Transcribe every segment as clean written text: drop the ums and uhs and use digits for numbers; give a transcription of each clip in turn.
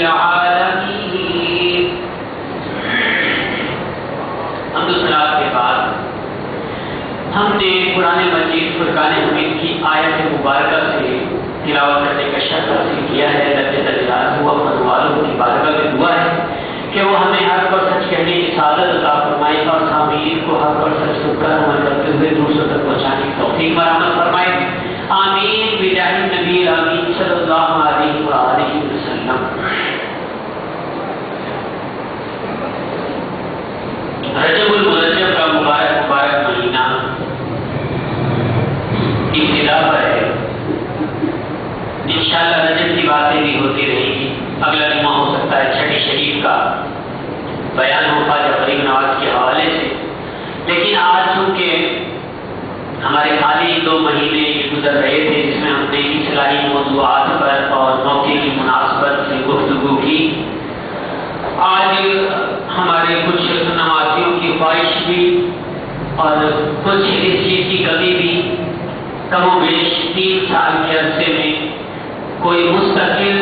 العالمین۔ حمد و ثنا کے بعد ہم نے قرآن مجید فرقان حمید کی آیت مبارکہ سے تلاوت کرنے کا شرف حاصل کیا ہے۔ اللہ جل جلالہ و منوالہ کی بارگاہ میں دعا ہے کہ وہ ہمیں حق پر سچ کہنے کی سعادت عطا فرمائے اور سامعین کو حق پر سچ سن کر عمل کرتے ہوئے دوسروں تک پہنچانے کی توفیق مرحمت فرمائے، آمین بجاہ النبی الامین صلی اللہ علیہ وآلہ وسلم۔ رجب المرجب کا مبارک مہینہ ابتدا پر ہے، انشاءاللہ رجب کی باتیں بھی ہوتی رہیں گی۔ اگلا جمعہ ہو سکتا ہے چھٹی شریف کا بیان ہو خواجہ غریب نواز کے حوالے سے، لیکن آج چونکہ ہمارے خالی 2 مہینے گزر رہے تھے جس میں ہم نے اصلاحی موضوعات پر اور موقع کی مناسبت سے گفتگو کی، آج ہمارے کچھ نمازیوں کی خواہش بھی اور کچھ اس چیز کی کمی بھی، کم و بیش 3 سال کے عرصے میں کوئی مستقل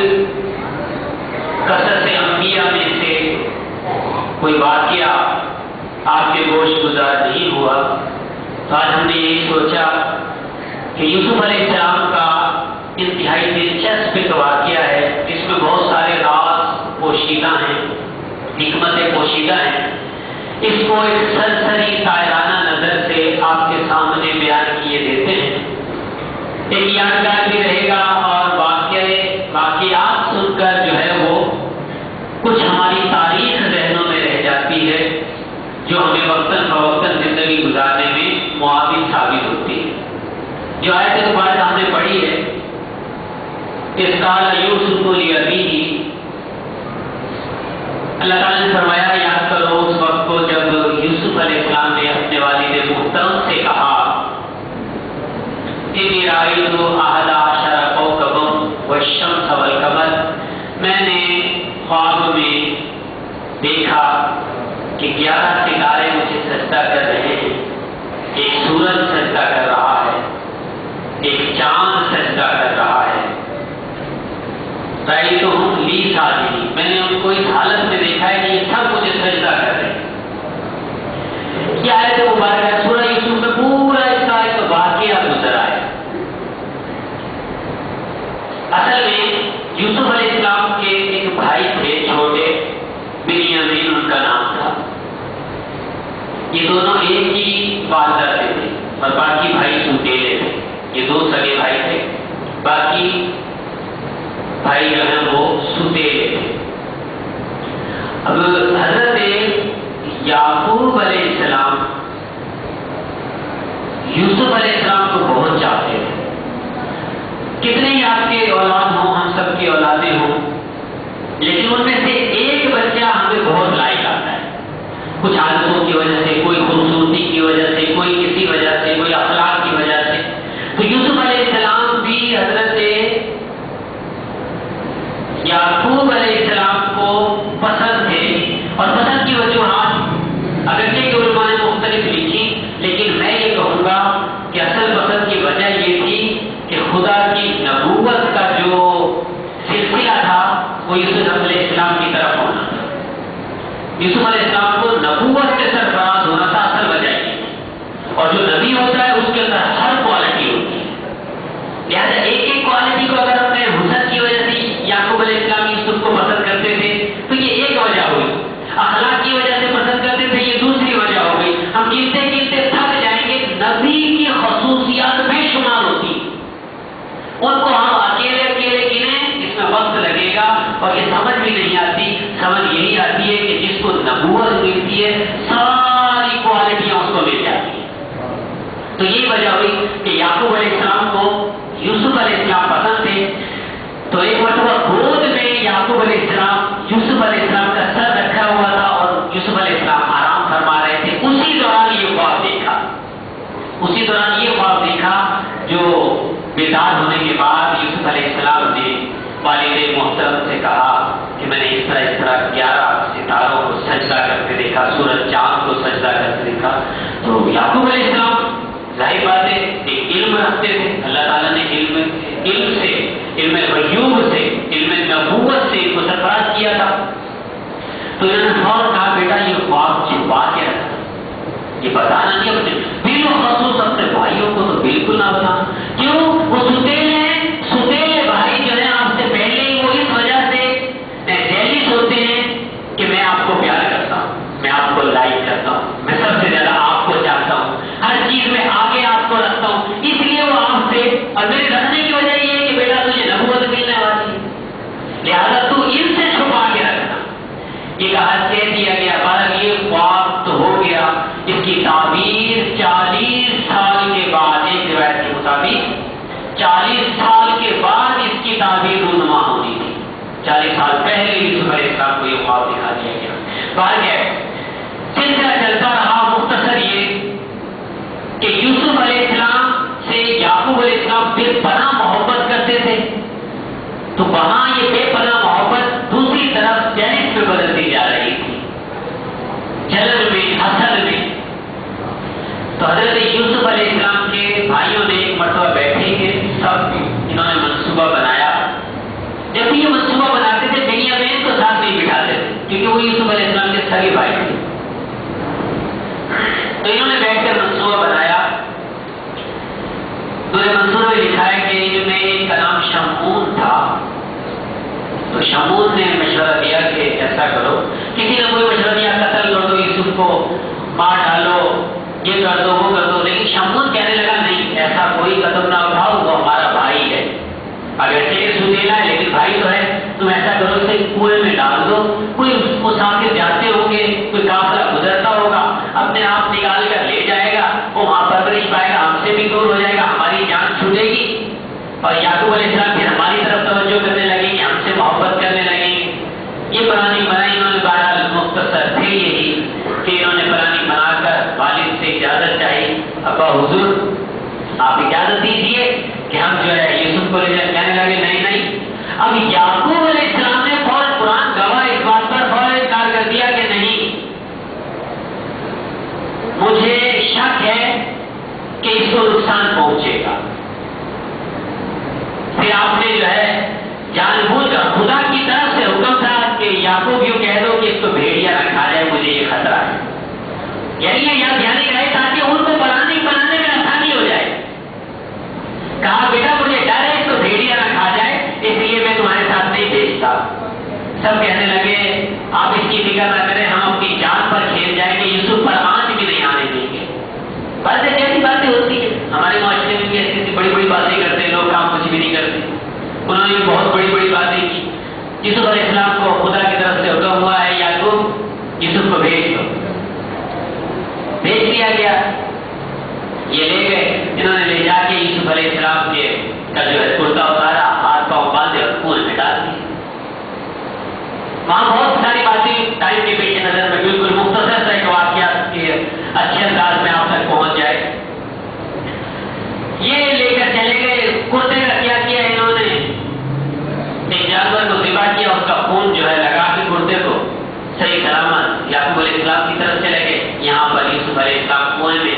قصص انبیاء میں سے کوئی واقعہ آپ کے گوش گزار نہیں ہوا، تو آج ہم نے یہی سوچا کہ یوسف علیہ السلام کا انتہائی دلچسپ ایک واقعہ ہے جس میں بہت سارے راز پوشیدہ ہیں، حکمتیں پوشیدہ ہیں، اس کو ایک سرسری شاعرانہ نظر سے آپ کے سامنے بیان کیے دیتے ہیں۔ ایک یادگار بھی رہے گا اور واقعات سن کر جو ہے وہ کچھ ہماری تاریخ ذہنوں میں رہ جاتی ہے جو ہمیں وقتاً فوقتاً زندگی گزارنے میں معاون ثابت ہوتی ہے۔ جو آیت مبارکہ ہم نے پڑھی ہے، اذ قال یوسف لأبیہ، اللہ تعالیٰ نے فرمایا یاد کرو اس وقت کو جب یوسف علیہ السلام نے اپنے والد محترم سے کہا انی رأیت احد عشر کوکبا والشمس والقمر، میں نے خواب میں دیکھا کہ 11 ستارے مجھے سجدہ کر رہے ہیں، ایک سورج سجدہ کر رہا ہے، ایک چاند سجدہ کر رہا ہے۔ رأیتہم لی ساجدین، میں نے ان کو اس حالت میں دیکھا ہے کہ یہ سب مجھے سجدہ کر رہے ہیں۔ کیا آیت مبارکہ سورہ یوسف میں پورا اس کا ایک واقعہ گزرا ہے۔ اصل میں یوسف علیہ السلام کے ایک بھائی تھے چھوٹے، بنیامین ان کا نام تھا۔ یہ دونوں ایک ہی والدہ سے تھے اور باقی بھائی سوتیلے تھے، یہ 2 سگے بھائی تھے، باقی بھائی جو ہیں وہ سوتیلے تھے۔ اب حضرت یعقوب علیہ السلام یوسف علیہ السلام کو بہت چاہتے تھے، کتنے ہی آپ کے اولاد ہوں، ہم سب کی اولادیں ہوں، لیکن ان میں سے ایک بچہ ہمیں بہت لائق آتا ہے، کچھ عادتوں کی وجہ سے، کوئی خوبصورتی کی وجہ سے، کوئی کسی وجہ سے، کوئی اخلاق کی وجہ سے۔ تو یوسف علیہ السلام بھی حضرت یعقوب علیہ السلام کو پسند تھے، اور پسند کی وجوہات اگرچہ کہ علماء نے مختلف لکھی، لیکن میں یہ کہوں گا کہ اصل پسند کی وجہ یہ تھی کہ خدا کی نبوت کا جو سلسلہ تھا وہ یوسف علیہ السلام کی طرف ہونا تھا۔ یوسف علیہ السلام کو نبوت سے سرفراز ہونا تھا، اصل وجہ یہ تھی۔ اور جو نبی ہوتا ہے اس کے اندر ہر کوالٹی ہوتی ہے، لہٰذا ایک ایک کوالٹی کو اگر ہم نے حسن کی وجہ سے یعقوب علیہ السلام یوسف کو پسند کرتے تھے تو یہ ایک وجہ ہوئی، اخلاق کی وجہ سے پسند کرتے تھے یہ دوسری وجہ ہو گئی۔ ہم گنتے گنتے تھک جائیں گے، نبی کی خصوصیات بے شمار ہوتی ہیں، ان کو ہم اکیلے اکیلے گنیں اس میں وقت لگے گا اور یہ سمجھ بھی نہیں آتی۔ سمجھ یہی آتی ہے کہ جس کو نبوت ملتی ہے ساری کوالٹیاں اس کو مل جاتی ہیں۔ تو یہی وجہ ہوئی کہ یعقوب علیہ السلام کو یوسف علیہ السلام پسند تھے، تو ایک مرتبہ گود میں یعقوب علیہ السلام یوسف علیہ السلام کا سر رکھا ہوا تھا اور یوسف علیہ السلام آرام فرما رہے تھے، اسی دوران یہ خواب دیکھا جو بیدار ہونے کے بعد یوسف علیہ السلام نے والد محترم سے کہا کہ میں نے اس طرح 11 ستاروں کو سجدہ کرتے دیکھا، سورج چاند کو سجدہ کرتے دیکھا۔ تو یعقوب علیہ السلام ظاہر بات ہے ایک علم رکھتے تھے، اللہ تعالیٰ نے علم سے علم غیوب سے، علم نبوت سے ان کو سرفراز کیا تھا۔ تو انہوں نے فوراً کہا بیٹا یہ خواب چھپا کے رکھنا، یہ بتانا نہیں اپنے، بالخصوص اپنے بھائیوں کو تو بالکل نہ بتانا۔ کیوں؟ وہ ستیلے ہیں، ستیلے بھائی جو ہے آپ سے پہلے ہی وہ اس وجہ سے جیلس ہوتے ہیں کہ میں آپ کو پیار کرتا ہوں، میں آپ کو لائک کرتا ہوں، میں سب سے زیادہ آپ کو چاہتا ہوں، ہر چیز میں آگے آپ کو رکھتا ہوں، اس لیے وہ آپ سے، اور میرے رکھنے کی وجہ یہ ہے کہ بیٹا تجھے نبوت ملنے والی ہے، لہٰذا تو ان سے چھپا کے رکھنا۔ یہ کہا کہہ دیا گیا، بہرحال یہ خواب تو ہو گیا، اس کی تعبیر 40 سال کے بعد، ایک روایت کے مطابق 40 سال کے بعد اس کی تعبیر رونما ہونی تھی۔ 40 سال پہلے یوسف علیہ السلام کو یہ خواب دکھا دیا گیا۔ بہرحال سلسلہ چلتا رہا، مختصر یہ کہ یوسف علیہ السلام سے یعقوب علیہ السلام بے پناہ محبت کرتے تھے، تو وہاں یہ بے پناہ محبت دوسری طرف جیلس میں بدلتی جا رہی تھی، جلن میں، حسد میں۔ تو حضرت یوسف علیہ السلام کے بھائیوں نے ایک مرتبہ بیٹھے کہ سب انہوں نے منصوبہ بنایا۔ جب بھی یہ منصوبہ بناتے تھے بنیامین کو ساتھ نہیں بٹھاتے تھے، کیونکہ وہ یوسف علیہ السلام کے سگے بھائی تھے۔ تو انہوں نے بیٹھ کر منصوبہ بنایا۔ انہوں نے منصوبے میں لکھا ہے کہ ان میں ایک کا نام شمعون تھا، تو شمعون نے مشورہ دیا کہ ایسا کرو، کسی نے کوئی مشورہ دیا قتل کر دو یوسف کو، مار ڈالو، یہ کر دو وہ کر دو، لیکن شمعون کہنے لگا نہیں، ایسا کوئی قدم نہ اٹھاؤ، وہ ہمارا بھائی ہے، اگرچہ یہ ستیلا ہے لیکن بھائی تو ہے، تم ایسا کرو اسے کنویں میں ڈال دو، کوئی مسافر جاتے ہوں گے، کوئی قافلہ گزرتا ہوگا، اپنے آپ نکال کر لے جائے گا، وہ وہاں پرورش پائے گا، ہم سے بھی دور ہو جائے گا، ہماری جان چھوٹے گی، اور یعقوب علیہ السلام پھر ہماری طرف توجہ کرنے لگیں گے، ہم سے محبت کرنے لگیں گے۔ یہ پلاننگ بنائی انہوں نے، بہرحال مختصر تھے یہی کہ انہوں نے پلاننگ بنا کر والد سے اجازت چاہی، ابا حضور آپ اجازت دیجیے کہ ہم جو ہے یوسف کو لے جائیں۔ کہنے لگے نہیں نہیں۔ اب یعقوب علیہ السلام نے فوراً، قرآن گواہ اس بات پر، فوراً انکار کر دیا کہ نہیں، مجھے شک ہے کہ اس کو نقصان پہنچے گا۔ پھر آپ نے جو ہے جان بوجھ کر، خدا کی طرف سے حکم تھا کہ یعقوب یوں کہہ دو کہ اس کو بھیڑیا نہ کھا جائے، مجھے یہ خطرہ ہے، یعنی یہ یاد دہانی رہے تاکہ ان کو بنانے میں آسانی ہو جائے۔ کہا بیٹا مجھے ڈر ہے اس کو بھیڑیا نہ کھا جائے، اس لیے میں تمہارے ساتھ نہیں بھیجتا۔ سب کہنے لگے آپ اس کی فکر نہ کریں، ہم اپنی جان پر کھیل جائیں گے، یوسف پر آنچ بھی نہیں آنے دیں گے۔ باتیں کیسی باتیں ہوتی ہیں ہمارے معاشرے میں بھی، ایسی ایسی بڑی بڑی باتیں کرتے ہیں لوگ، کام کچھ بھی نہیں کرتے۔ انہوں نے بہت بڑی بڑی باتیں کی۔ یوسف علیہ السلام کو خدا کی طرف سے حکم ہوا ہے یعقوب یوسف کو بھیج دو، بھیج دیا گیا۔ یہ لے گئے، انہوں نے لے جا کے یوسف علیہ السلام کے کا جو ہے کرتا اتارا، ہاتھ پاؤں باندھے اور کنویں میں ڈال دیا۔ وہاں بہت ساری باتیں ٹائم کے پیش نظر میں بالکل مختصر سا ایک واقعات کے اچھے انداز میں آپ تک پہنچ جائے۔ یہ لے کر چلے گئے، کرتے کا کیا کیا انہوں نے، ایک جانور کو ذبح کیا، اس کا خون جو ہے لگا کے کرتے کو صحیح سلامت یعقوب علیہ السلام کی طرف چلے گئے۔ یہاں پر یوسف علیہ السلام کنویں میں،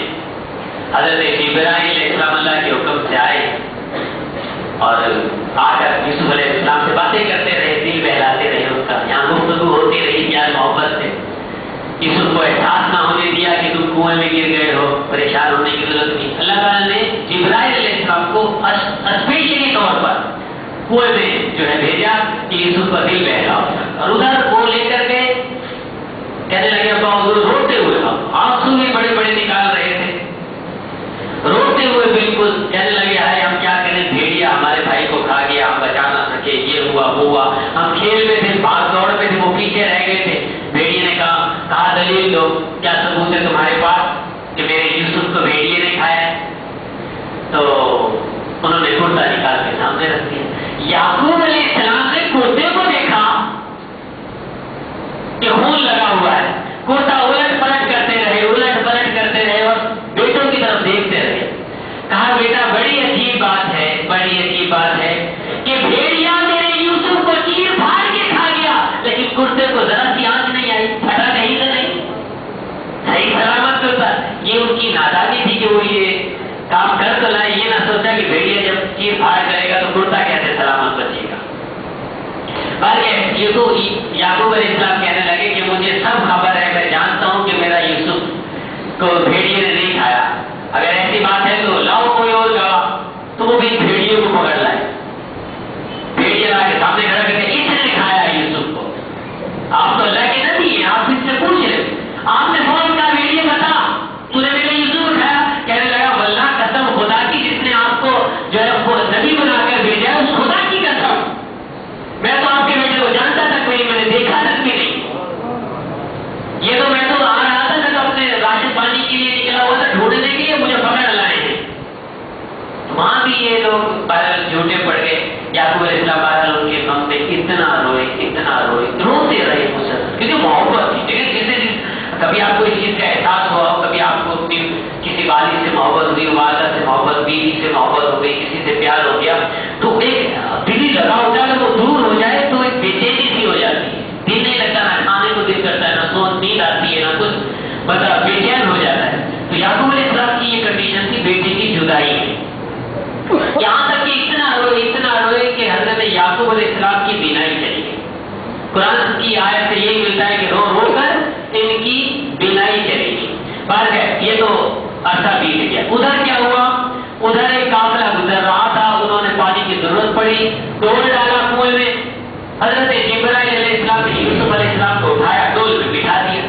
حضرت ابراہیم علیہ السلام اللہ کے حکم سے آئے اور آ کر یوسف علیہ السلام سے باتیں کرتے رہے، دل بہلاتے رہے اس کا، یہاں گفتگو ہوتی رہی پیار محبت سے۔ یوسف کو احساس نہ ہونے دیا کہ تم کنویں میں گر گئے ہو، پریشان ہونے کی ضرورت نہیں۔ اللہ تعالیٰ نے ابراہیم علیہ السلام کو اسپیشلی طور پر کنویں میں جو ہے بھیجا کہ یوسف کا دل بہلا ہو سکتا، اور ادھر وہ لے کر کے کہنے لگے ابا حضور، روتے ہوئے، آنسو بھی بڑے بڑے نکال رہے تھے، روتے ہوئے بالکل کہنے لگے ہائے ہم کیا کریں، بھیڑیا ہمارے بھائی کو کھا گیا، ہم بچا نہ سکے، یہ ہوا وہ ہوا، ہم کھیل میں تھے، بھاگ دوڑ میں تھے، وہ پیچھے رہ گئے تھے۔ بھیڑیے نے کہا دلیل دو، کیا ثبوت ہے تمہارے پاس کہ میرے یوسف کو بھیڑیے نے کھایا؟ تو انہوں نے کرتا نکال کے سامنے رکھ دیا۔ یعقوب علیہ السلام نے کرتے کو دیکھا کہ خون لگا ہوا ہے، کرتا الٹ پلٹ کرتے رہے اور بیٹوں کی طرف دیکھتے رہے۔ کہا بیٹا بڑی عجیب بات ہے کہ بھیڑیا میرے یوسف کو چیر پھاڑ کے کھا گیا، لیکن کرتے کو ذرا سی آنچ نہیں آئی، پھٹا کہیں سے نہیں، صحیح سلامت کرتا۔ یہ ان کی نادانی تھی کہ وہ یہ کام کر تو لائے، یہ نہ یہ تو یعقوب علیہ السلام کہنے لگے کہ مجھے سب خبر ہے، میں جانتا ہوں کہ میرا یوسف کو بھیڑیے نے نہیں کھایا، اگر ایسی بات ہے تو لاؤ کوئی اور گواہ، تو وہ بھی بھیڑیے کو پکڑ لائے، بھیڑیے لا کے سامنے کھڑا کر کے اس نے کھایا ہے یوسف کو، آپ تو اللہ کے نبی ہیں، آپ اس سے پوچھ رہے، آپ نے فون کہا بھیڑیے بتا تو نے میرا یوسف کو کھایا، کہنے لگا واللہ قسم خدا کی جس نے آپ کو جو ہے وہ نبی بنا کر بھیجا ہے اس خدا کی قسم، میں تو آپ کے بیٹے کو جانتا تک نہیں، میں نے دیکھا تک بھی نہیں، یہ تو میں تو آ رہا تھا تک اپنے راشد پانی کے لیے نکلا ہوا تھا ڈھونڈنے کے لیے، مجھے پکڑ لائے ہیں، وہاں بھی یہ لوگ بہرحال جھوٹے پڑ گئے، یعقوب علیہ السلام بہرحال ان کے غم میں اتنا روئے روتے رہے مسلسل، کیونکہ محبت تھی، لیکن جسے کبھی آپ کو اس چیز کا احساس ہوا، کبھی آپ کو اپنی کسی والد سے محبت ہوئی، والدہ سے محبت، بیوی سے محبت ہو گئی، کسی سے پیار ہو گیا، تو ایک دلی لگا ہوتا ہے، اگر وہ دور ہو جائے تو ایک بے چینی سی ہو جاتی ہے، دل نہیں لگتا، نہ کھانے کو دل کرتا ہے، نہ سوچ نیند آتی ہے، نہ کچھ، مطلب بے چین ہو جاتا ہے، تو یعقوب علیہ السلام کی یہ کنڈیشن تھی بیٹے کی جدائی میں، یہاں تک کہ اتنا روئے کہ حضرت یعقوب علیہ السلام کی بینائی چلی گئی، قرآن کی آیت سے یہی ملتا ہے کہ رو رو کر ان کی بینائی چلی گئی، بات ہے یہ تو عرصہ بیت گیا، ادھر کیا ہوا، ادھر ایک قافلہ گزر رہا تھا، انہوں نے پانی کی ضرورت پڑی، ڈول ڈالا کنویں میں، حضرت جبرائیل علیہ السلام نے یوسف علیہ السلام کو اٹھایا، ڈول میں بٹھا دیا،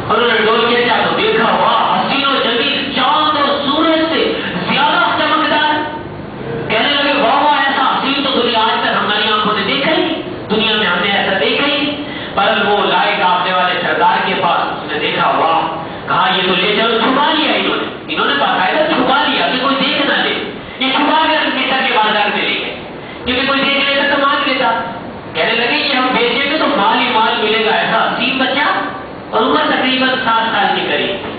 انہوں نے ڈول کیا تو دیکھا واہ حسین و جمیل، چاند اور سورج سے زیادہ چمکدار، کہنے لگے واہ واہ ایسا حسین تو دنیا آج تک ہماری آنکھوں نے دیکھا ہی، دنیا میں ہم نے ایسا دیکھا ہی، پر وہ لائے قافلے والے سردار کے پاس، اس نے دیکھا واہ، کہا یہ تو لے چلو، چھپا لیا انہوں نے باقاعدہ چھپا لیا کہ کوئی دیکھ نہ لے، یہ چھپا کر مصر کے بازار میں لے گئے، کیونکہ کوئی دیکھ لیتا تو مانگ لیتا، کہنے لگے یہ ہم بیچیں گے تو مال ہی مال ملے گا، ایسا حسین بچہ، اور عمر تقریباً 7 سال کے قریب تھی،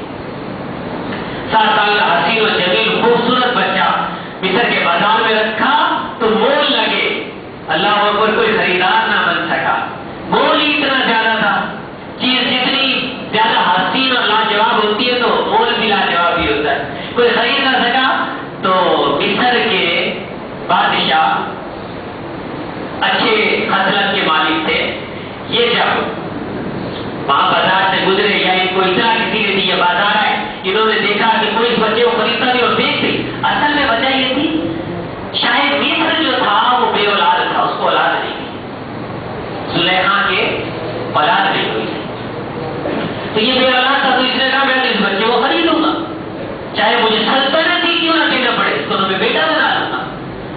7 سال کا حسین و جمیل خوبصورت بچہ مصر کے بازار میں رکھا تو مول لگے، اللہ اکبر، کوئی خریدار نہ بن سکا، مول ہی اتنا زیادہ تھا، چیز جتنی زیادہ حسین اور لاجواب ہوتی ہے تو مول بھی لاجواب ہی ہوتا ہے، کوئی خرید نہ سکا، تو مصر کے بادشاہ اچھے خصلت کے مالک تھے، یہ جب وہاں بازار سے گزرے یا ان کو اطلاع کسی نے دی یہ بازار ہے، انہوں نے دیکھا کہ کوئی اس بچے کو خریدتا نہیں اور بیچ دی، اصل میں وجہ یہ تھی شاید مصر جو تھا وہ بے اولاد تھا، اس کو اولاد نہیں تھی، زلیخا کے اولاد نہیں ہوئی تھی، تو یہ بے اولاد تھا، تو اس نے کہا میں اس بچے کو خریدوں گا، چاہے مجھے سلطنت ہی کیوں نہ دینا پڑے، اس کو تو میں بیٹا بنا لوں گا،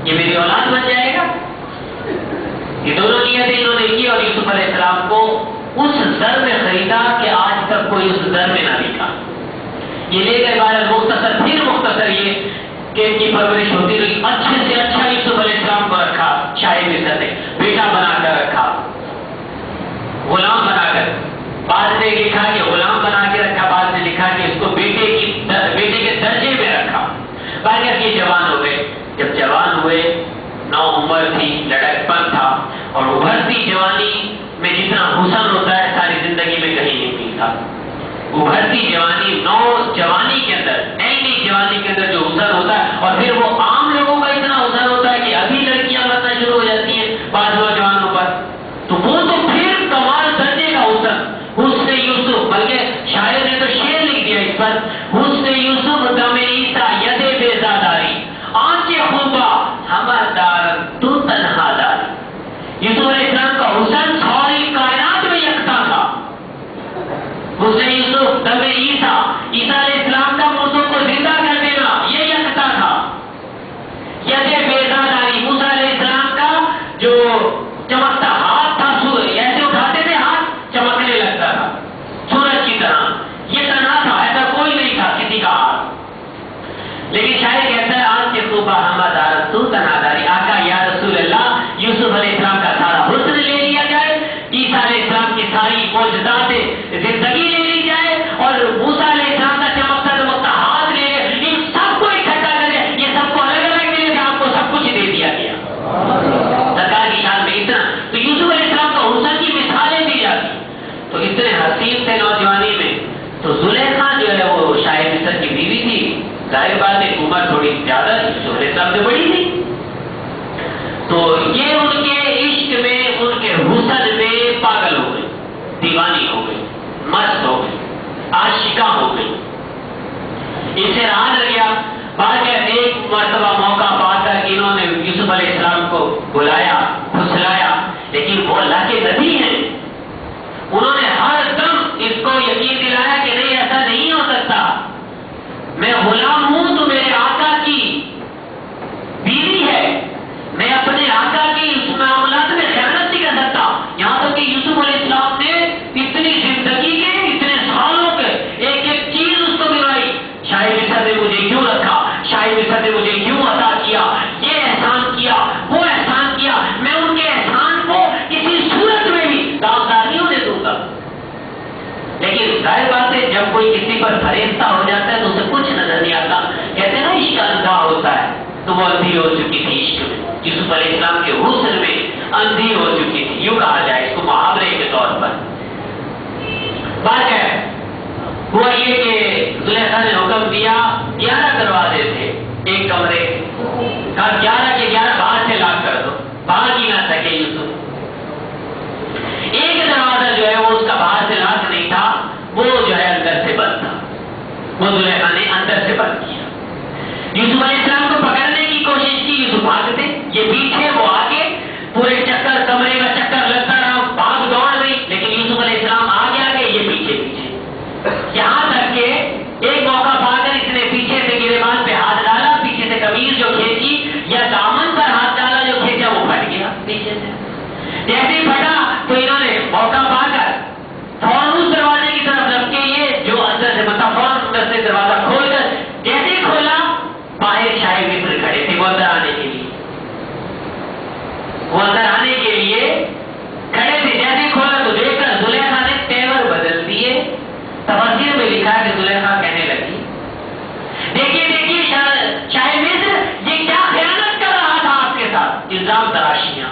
یہ میری اولاد بن جائے گا، یہ دونوں نیتیں انہوں نے کی، اور یوسف علیہ السلام کو اس زر میں خریدا کہ آج تک کوئی اس زر میں نہ دیکھا، یہ لے گئے بہرحال، مختصر یہ کہ ان کی پرورش ہوتی رہی، اچھے سے اچھا یوسف علیہ السلام کو رکھا، شاہ مصر نے بیٹا بنا کر رکھا، غلام بنا کر، بعد نے لکھا کہ غلام بنا کے رکھا، بعد نے لکھا کہ اس کو بیٹے کے درجے میں رکھا، باقی یہ جوان ہو گئے، جب جوان ہوئے، نو عمر تھی، لڑکپن تھا، اور ابھرتی جوانی میں جتنا حسن ہوتا ہے ساری زندگی میں کہیں نہیں ملتا، ابھرتی جوانی، نو جوانی کے اندر، نئی جوانی کے اندر جو حسن ہوتا ہے، اور پھر وہ عام لوگوں کا اتنا حسن ہوتا ہے کہ ابھی لڑکیاں مرنا شروع ہو جاتی ہیں بعض نوجوانوں پر، تو وہ تو پھر کمال درجے کا حسن یوسف، بلکہ شاعر نے تو شعر لکھ دیا اس پر، حسن یوسف دم عیسیٰ ید بیزاداری، آنچ خوبا ہمر دار تو تنہا داری، یوسف علیہ السلام کا حسن ساری کائنات میں یکتا تھا، حسن یوسف دم عیسیٰ، عیسیٰ علیہ السلام کا مردوں کو زندہ کر دینا یہ یکتا تھا، دیوانی ہو گئی، مست ہو گئی، عاشقہ ہو گئی، ان سے رہا نہ گیا۔ بعد ایک مرتبہ موقع پا کر انہوں نے یوسف علیہ السلام کو بلایا، پھسلایا، لیکن وہ اللہ کے نبی ہیں، انہوں نے ہر دم اس کو یقین دلایا کہ نہیں، ایسا نہیں ہو سکتا، میں غلام ہوں تو میرے آقا کی بیوی ہے، میں اپنے آقا کی اس معاملات میں خیانت نہیں کر سکتا۔ یہاں تک کہ یوسف علیہ السلام نے اتنی زندگی کے اتنے سالوں کے ایک ایک چیز اس کو دلائی، شاہ مصر نے مجھے کیوں رکھا، شاہ مصر نے مجھے کیوں عطا کیا، یہ احسان کیا، وہ احسان کیا، میں ان کے احسان کو کسی صورت میں بھی داغدار نہیں ہونے دوں گا۔ لیکن ظاہر بات ہے جب کوئی کسی پر فریفتہ ہو جاتا ہے تو اسے کچھ نظر نہیں آتا، کہتے ہیں نا عشق اندھا ہوتا ہے، تو وہ اندھی ہو چکی تھی عشق میں، یوسف علیہ السلام کے حسن میں اندھی ہو چکی تھی، یوں کہا جائے اس کو محاورے کے طور پر۔ بات ہے ہوا یہ کہ زلیخا نے حکم دیا 11 دروازے تھے ایک کمرے، کہا 11 کے 11 باہر سے لاک کر دو، باہر ہی نہ سکے یوسف۔ ایک دروازہ جو ہے وہ اس کا باہر سے لاک نہیں تھا، وہ جو ہے اندر سے بند تھا، وہ زلیخا نے اندر سے بند کیا۔ یوسف علیہ السلام کو پکڑنے کی کوشش کی، یوسف بھاگتے، یہ پیچھے وہ آگے، پورے چکر کمرے کا چکر لگتا رہا، بھاگ دوڑ رہی، لیکن یوسف علیہ السلام آگے آگے، یہ پیچھے پیچھے، یہاں تک کہ ایک موقع پا کر اس نے پیچھے سے گریبان پہ ہاتھ ڈالا، پیچھے سے قمیض جو کھینچی یا دامن پر ہاتھ ڈالا جو کھینچا وہ پھٹ گیا پیچھے سے۔ جیسے ہی پھٹا تو انہوں نے موقع پا کر فوراً اس دروازے کی طرف رکھ کے یہ جو اندر سے فوراً اندر سے دروازہ کھول کر جیسے ہی کھولا، باہر شاہ مصر کھڑے تھے، وہ اندر آنے کے لیے، وہ اندر آنے کے لیے کھڑے تھے۔ جیسے ہی کھولا تو دیکھ کر زلیخا نے تیور بدل دیے۔ تفسیر میں لکھا ہے کہ زلیخا کہنے لگی، دیکھیے دیکھیے شاہ مصر یہ کیا خیانت کر رہا تھا آپ کے ساتھ، الزام تراشیاں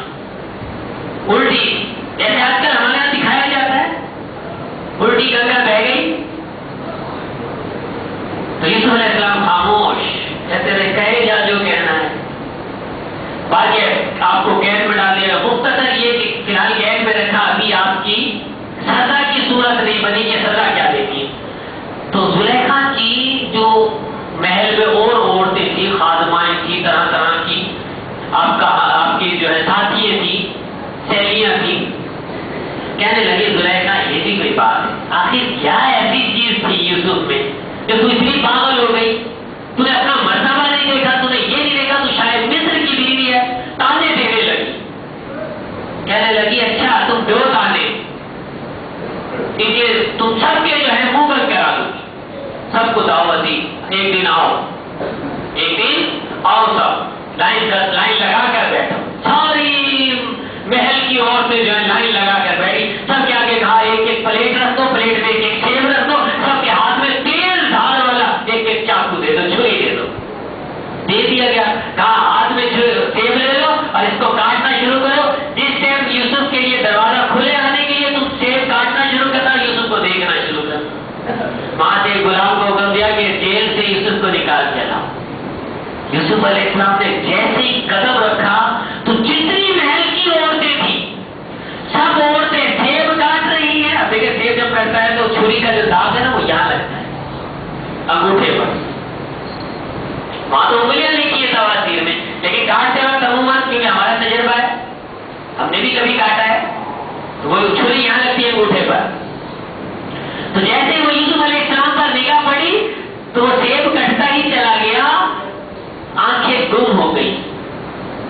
الٹی، جیسے آج کل ہمارے یہاں دکھایا جاتا ہے، الٹی گنگا بہ گئی۔ تو یوسف علیہ السلام خاموش، کہتے رہے کہے جا جو کہنا ہے، باقی آپ کو قید میں ڈال دیا۔ مختصر یہ کہ فی الحال قید میں رکھا، ابھی آپ کی سزا کی صورت نہیں بنی کہ سزا کیا دیتی ہے۔ تو زلیخا کی جو محل میں اور عورتیں تھی، خادمائیں تھی، طرح طرح کی آپ کی جو ہے ساتھیاں تھی، سہیلیاں تھی، کہنے لگے زلیخا یہ بھی کوئی بات ہے، آخر کیا ایسی چیز تھی یوسف میں کہ تو اتنی پاگل ہو گئی، تو نے اپنا مرتبہ نہیں دیکھا، تو نے یہ نہیں دیکھا تو شاید مصر کی بیوی ہے، تانے دینے لگی، کہنے لگی اچھا تم دو تانے، کیونکہ تم سب کے جو ہے منہ بند کرا دو، سب کو دعوت دی، ایک دن آؤ، ایک دن آؤ، سب لائن لگا کر بیٹھو، ساری محل کی عورتیں جو ہے لائن لگا کر بیٹھی، سب کے آگے کہا ایک ایک پلیٹ رکھ دو، پلیٹ میں ایک ایک سیب رکھ دو، سب کے ہاتھ میں تیز دھار والا ایک ایک چاقو دے دو، چھری دے دو، دے دیا گیا، کہا ہاتھ میں سیب لے لو اور اس کو کاٹنا شروع کرو، جس ٹائم یوسف کے لیے دروازہ کھلے آنے کے لیے تم سیب کاٹنا شروع کرتا، یوسف کو دیکھنا شروع کر، وہاں سے غلام کو حکم دیا کہ جیل سے یوسف کو نکال کے لاؤ۔ یوسف علیہ السلام نے جیسے ہی قدم رکھا تو جتنی محل کی عورتیں تھیں سب عورتیں سیب کاٹ رہی ہیں۔ اب دیکھیں سیب جب کٹتا ہے تو چھری کا جو داغ ہے نا وہ یہاں لگتا ہے انگوٹھے پر، وہاں تو انگلیاں لکھی ہے تفاسیر میں، لیکن کاٹتے وقت عموماً کیونکہ ہمارا تجربہ ہے، ہم نے بھی کبھی کاٹا ہے، تو وہ چھری یہاں لگتی ہے انگوٹھے پر۔ تو جیسے وہ یوسف علیہ السلام پر نگاہ پڑی تو وہ سیب کٹتا ہی چلا گیا، آنکھیں گم ہو گئی،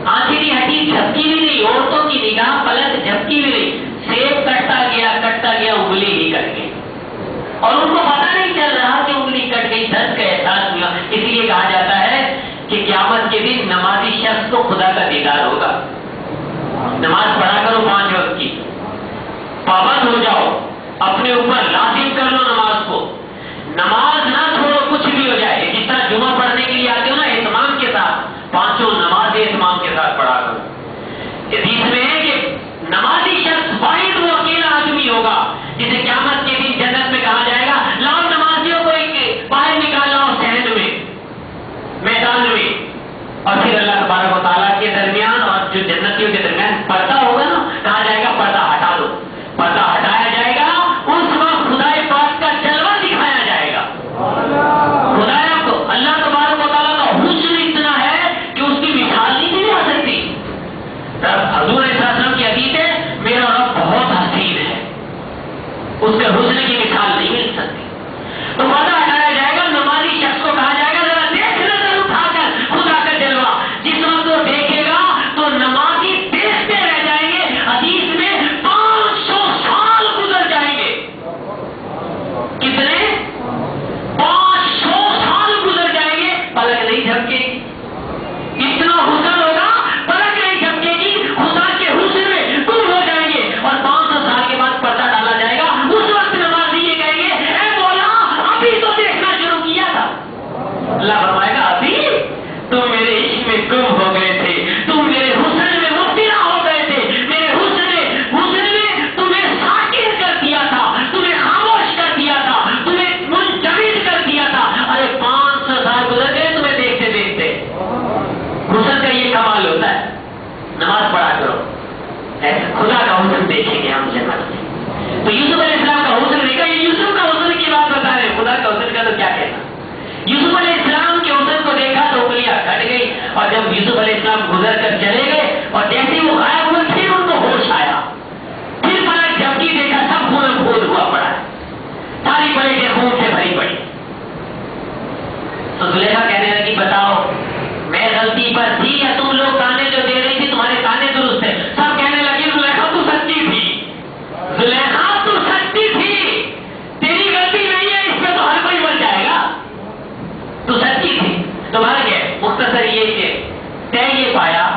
آنکھیں نہیں ہٹی، جھپکی بھی نہیں، عورتوں کی نگاہ پلک جھپکی بھی نہیں، سیب کٹتا گیا، انگلی ہی کٹ گئی، اور ان کو پتہ نہیں چل رہا کہ انگلی کٹ گئی، درد کا احساس ہوا۔ اس لیے کہا جاتا ہے کہ قیامت کے دن نمازی شخص کو خدا کا دیدار ہوگا۔ نماز پڑھا کرو 5 وقت کی، پابند ہو جاؤ، اپنے اوپر لازم کر لو نماز کو، نماز نہ چھوڑو کچھ بھی ہو جائے، جس طرح جمعہ پڑھنے کے لیے آتے ہو نا اہتمام کے ساتھ، 5 نماز اہتمام کے ساتھ پڑھا کرو۔ حدیث میں ہے کہ نمازی شخص واحد وہ اکیلا آدمی ہوگا جسے قیامت کے دن جنت میں کہا جائے گا لاؤ نمازیوں کو ایک باہر نکال لاؤ صحن میں، میدان میں، اور پھر اللہ تبارک و تعالیٰ کے درمیان اور جو جنتیوں کے درمیان پردہ ہوگا نا، کہا جائے گا پردہ ہٹا دو، پردہ ہٹایا جائے گا خدا کا حسن دیکھیں گے ہم جنت میں. تو یوسف علیہ السلام کا حسن دیکھا. یہ یوسف کا حسن کی بات بتا رہے ہیں, خدا کا حسن کا تو کیا کہنا. یوسف علیہ السلام کے حسن کو دیکھا تو انگلیاں کٹ گئی, اور جب یوسف علیہ السلام گزر کر چلے گئے اور جیسے وہ غائب ہوئے پھر ان کو ہوش آیا. پھر پلٹ جھپکی دیکھا سب خون خود ہوا پڑا ہے, ساری پلیٹیں خون سے بھری پڑی. تو زلیخا کہنے لگی بتاؤ میں غلطی پر تھی یا تم لوگ تانے جو دے رہی تھی تمہارے تانے درست ہے. سب کہنے لگے زلیخا تو سچی تھی, زلیخا تو سچی تھی, تیری غلطی نہیں ہے, اس میں تو ہر کوئی مر جائے گا, تو سچی تھی. تو مر گئے. مختصر یہ کہ طے یہ پایا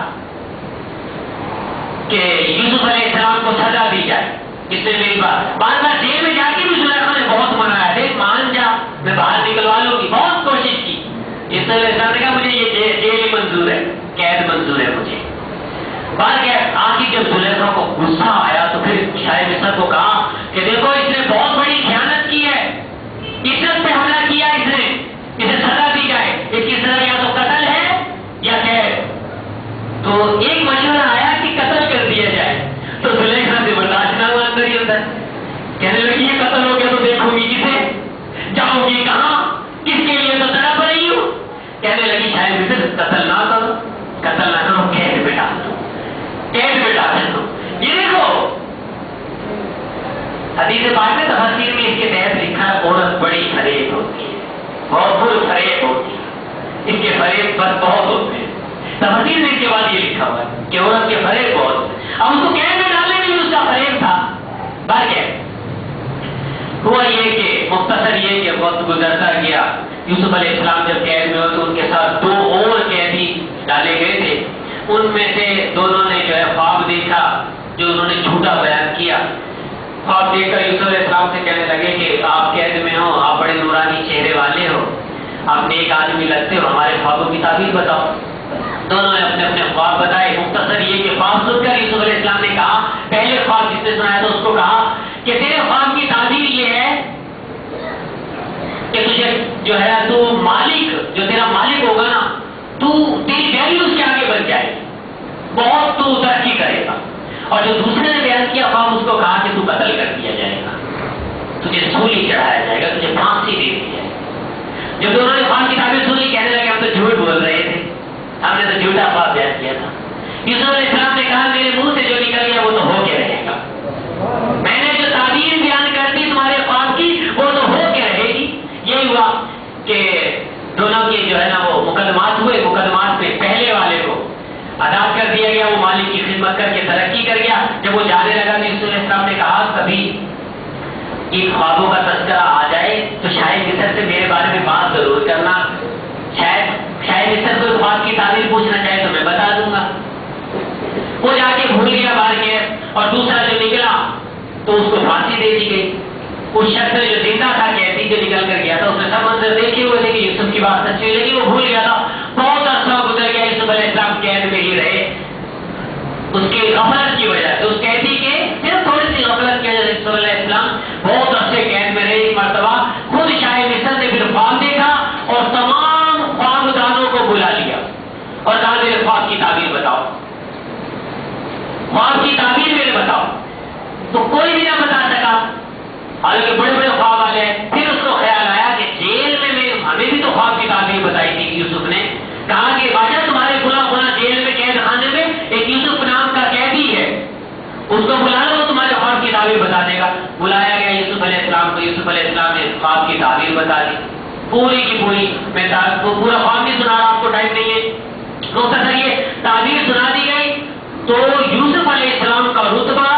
کہ یوسف علیہ السلام کو سزا دی جائے. اس نے میری بات بار بار جیل میں جا کے بھی زلیخا نے بہت منایا, دیکھ مان جا میں باہر نکلوا لوں گی, بہت کوشش کی. یوسف علیہ السلام نے کہا مجھے یہ جیل منظور ہے, قید منظور ہے مجھے. بات کیا آخر جب زلیخا کو غصہ آیا تو پھر شاہ مصر کو کہا کہ دیکھو اس نے بہت بڑی خیانت کی ہے, عزت پہ حملہ کیا, اسے سزا دی جائے. اس کی سزا یا تو قتل ہے یا قید. تو ایک مشورہ آیا کہ قتل کر دیا جائے. تو زلیخا سے برداشت نہ ہوا اندر ہی اندر, کہنے لگی یہ قتل ہو گیا تو دیکھوں گی کسے, جاؤں گی کہاں, کس کے لیے تو تڑپ رہی ہوں. کہنے لگی شاید مصر قتل نہ کرو, قتل نہ کرو, قید پہ ڈال دو, قید پہ ڈال دو. یہ دیکھو حدیث پاک میں تفسیر میں اس کے تحت لکھا ہے عورت بڑی فریب ہوتی ہے, بہت بری فریب ہوتی ہے, اس کے فریب بس بہت ہوتے ہیں. تفسیر میں اس کے بعد یہ لکھا ہوا ہے کہ عورت کے فریب بہت ہوتے ہیں. اب اس کو قید میں ڈالنے میں اس کا فریب تھا. بات کیا ہوا یہ کہ مختصر یہ کہ وقت گزرتا گیا. یوسف علیہ السلام جب قید میں ہوئے تو ان کے ساتھ 2 اور قیدی ڈالے گئے تھے. ان میں سے دونوں نے جو ہے خواب دیکھا جو انہوں نے جھوٹا بیان کیا. خواب دیکھ کر یوسف علیہ السلام سے کہنے لگے کہ آپ قید میں ہو, آپ بڑے نورانی چہرے والے ہو, آپ نیک آدمی لگتے ہو, ہمارے خوابوں کی تعبیر بتاؤ. دونوں نے اپنے اپنے خواب بتائے. مختصر یہ کہ خواب سن کر یوسف علیہ السلام نے کہا, پہلے خواب جس نے سنایا تو اس کو کہا کہ تیرے خواب کی تعبیر یہ ہے کہ تجھے جو ہے تو مالک, جو تیرا مالک ہوگا نا, تو تیری ویلیو اس کے آگے بڑھ جائے, بہت تو ترقی کرے گا. اور جو دوسرے نے بیان کیا خواب اس کو کہا کہ تو قتل کر دیا جائے گا, تجھے سولی چڑھایا جائے گا, تجھے پھانسی دے دی جائے گی. جب دونوں نے خواب کی تعبیر سنی کہنے لگے ہم تو جھوٹ بول رہے تھے, ہم نے تو جھوٹا خواب بیان کیا تھا. یوسف علیہ السلام نے کہا میرے منہ سے جو نکل گیا وہ تو ہو کے رہے گا, میں نے جو تعبیر بیان کر دی تمہارے خواب کی وہ تو ہو کے رہے گی. یہی ہوا کہ دونوں کے جو ہے نا وہ مقدمات ہوئے. مقدمات میں پہلے والے کو آزاد کر دیا گیا, وہ مالک کی خدمت کر کے ترقی کر گیا. جب وہ جانے لگا تو یوسف علیہ السلام نے کہا کبھی ان خوابوں کا تذکرہ آ جائے تو شاید مصر سے میرے بارے میں بات ضرور کرنا, شاید مصر کو خواب کی تعبیر پوچھنا چاہے تو میں بتا دوں گا. وہ جا کے بھول گیا باہر کے, اور دوسرا جو نکلا تو اس کو پھانسی دے دی گئی. اس شخص جو زندہ تھا قیدی جو نکل کر گیا تھا اس نے سب منظر دیکھے ہوئے تھے کہ یوسف کی بات سچی ہوئی, لیکن وہ بھول گیا تھا. بہت عرصہ گزر گیا, یوسف علیہ السلام قید میں ہی رہے. اس کی غفلت کی وجہ سے, اس قیدی کے صرف تھوڑی سی غفلت کی وجہ سے یوسف علیہ السلام بہت عرصے قید میں رہے. ایک مرتبہ خود شاہ مصر نے پھر خواب دیکھا اور تمام خواب دانوں کو بلا لیا اور کہا میرے خواب کی تعبیر بتاؤ, خواب کی تعبیر میرے بتاؤ. تو کوئی بھی نہ بتا سکا, حالانکہ بڑے بڑے خواب والے ہیں. پھر اس کو خیال آیا کہ جیل میں ہمیں بھی تو خواب کی تعبیر بتائی تھی. یوسف نے کہا کہ بادشاہ تمہارے فلاں جیل میں قید خانے میں ایک یوسف نام کا قیدی ہے, اس کو بلا لو, تمہارے خواب کی تعبیر بتا دے گا. بلایا گیا یوسف علیہ السلام کو. یوسف علیہ السلام نے خواب کی تعبیر بتا دی پوری کی پوری. میں پورا خواب نہیں سنا رہا, آپ کو ٹائم نہیں ہے. مختصر یہ تعبیر سنا دی گئی تو یوسف علیہ السلام کا رتبہ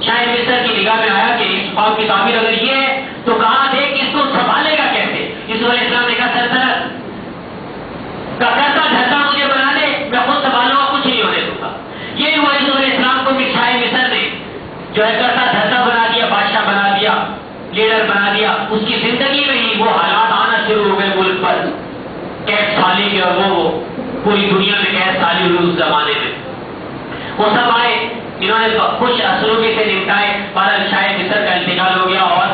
شاہ مصر کی نگاہ میں آیا کہ اس خواب کی تعبیر اگر یہ ہے تو کہاں دیکھ اس کو سنبھالے گا کیسے. یوسف علیہ السلام نے کہا سلطنت کا کرتا دھرتا مجھے بنا دے, میں خود سنبھالوں گا, کچھ نہیں ہونے دوں گا. یہ ہوا یوسف علیہ السلام کو بھی شاہ مصر نے جو ہے کرتا دھرتا بنا دیا, بادشاہ بنا دیا, لیڈر بنا دیا. اس کی زندگی میں ہی وہ حالات آنا شروع ہو گئے ملک پر, قید سالی کے, اور وہ پوری دنیا میں قید سالی ہوئی اس زمانے میں. وہ سب آئے, انہوں نے خوش اسلوبی سے نمٹائے. بہرحال شاہ مصر کا انتقال ہو گیا اور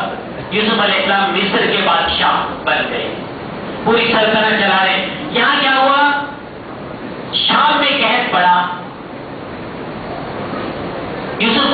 یوسف علیہ السلام مصر کے بادشاہ بن گئے, پوری سلطنت چلا رہے. یہاں کیا ہوا, شام میں قحط پڑا,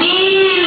3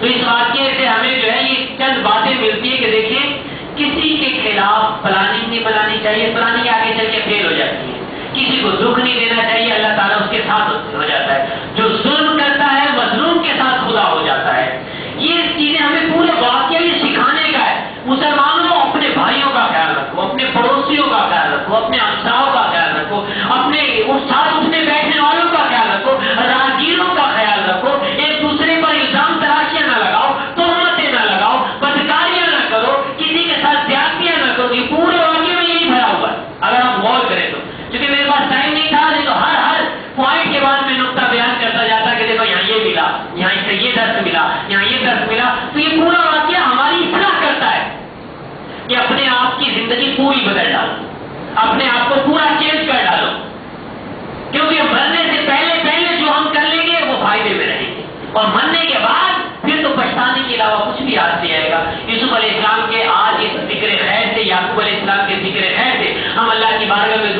تو اس واقعے سے ہمیں جو ہے یہ چند باتیں ملتی ہیں کہ دیکھیں کسی کے خلاف پلاننگ نہیں بنانی چاہیے، پلاننگ آگے چل کے فیل ہو جاتی ہے. کسی کو دکھ نہیں دینا چاہیے، اللہ تعالیٰ اس کے ساتھ ہو جاتا ہے. جو ظلم کرتا ہے مظلوم کے ساتھ خدا ہو جاتا ہے. یہ چیزیں ہمیں پورے واقعہ یہ سکھانے کا ہے. مسلمانوں اپنے بھائیوں کا خیال رکھو، اپنے پڑوسیوں کا خیال رکھو، اپنے ہمسایوں کا خیال رکھو، اپنے ساتھ اٹھنے بیٹھنے والوں کا خیال رکھو، راہگیروں کا خیال رکھو. ایک دوسرے پر الزام تراشیاں نہ لگاؤ، تہمتیں نہ لگاؤ، بدکاریاں نہ کرو، کسی کے ساتھ زیادتیاں نہ کرو. یہ پورے واقعے میں یہی بھرا ہوا ہے اگر ہم غور کریں تو. کیونکہ میرے پاس ٹائم نہیں تھا، نہیں تو ہر پوائنٹ کے بعد میں نقطہ بیان کرتا جاتا کہ دیکھو یہاں یہ ملا، یہاں سے یہ درس ملا، یہاں یہ درس ملا. تو یہ پورا واقعہ ہماری اصلاح کرتا ہے کہ اپنے آپ کی زندگی پوری بدل ڈالو، اپنے آپ کو پورا چینج کر ڈالو. کیونکہ مرنے سے پہلے جو ہم کر لیں گے وہ فائدے میں رہیں گے، اور مرنے کے بعد پھر تو پچھتانے کے علاوہ کچھ بھی ہاتھ نہیں آئے گا. یوسف علیہ السلام کے آج اس ذکر خیر سے، یعقوب علیہ السلام کے ذکر خیر سے ہم اللہ کی بارگاہ میں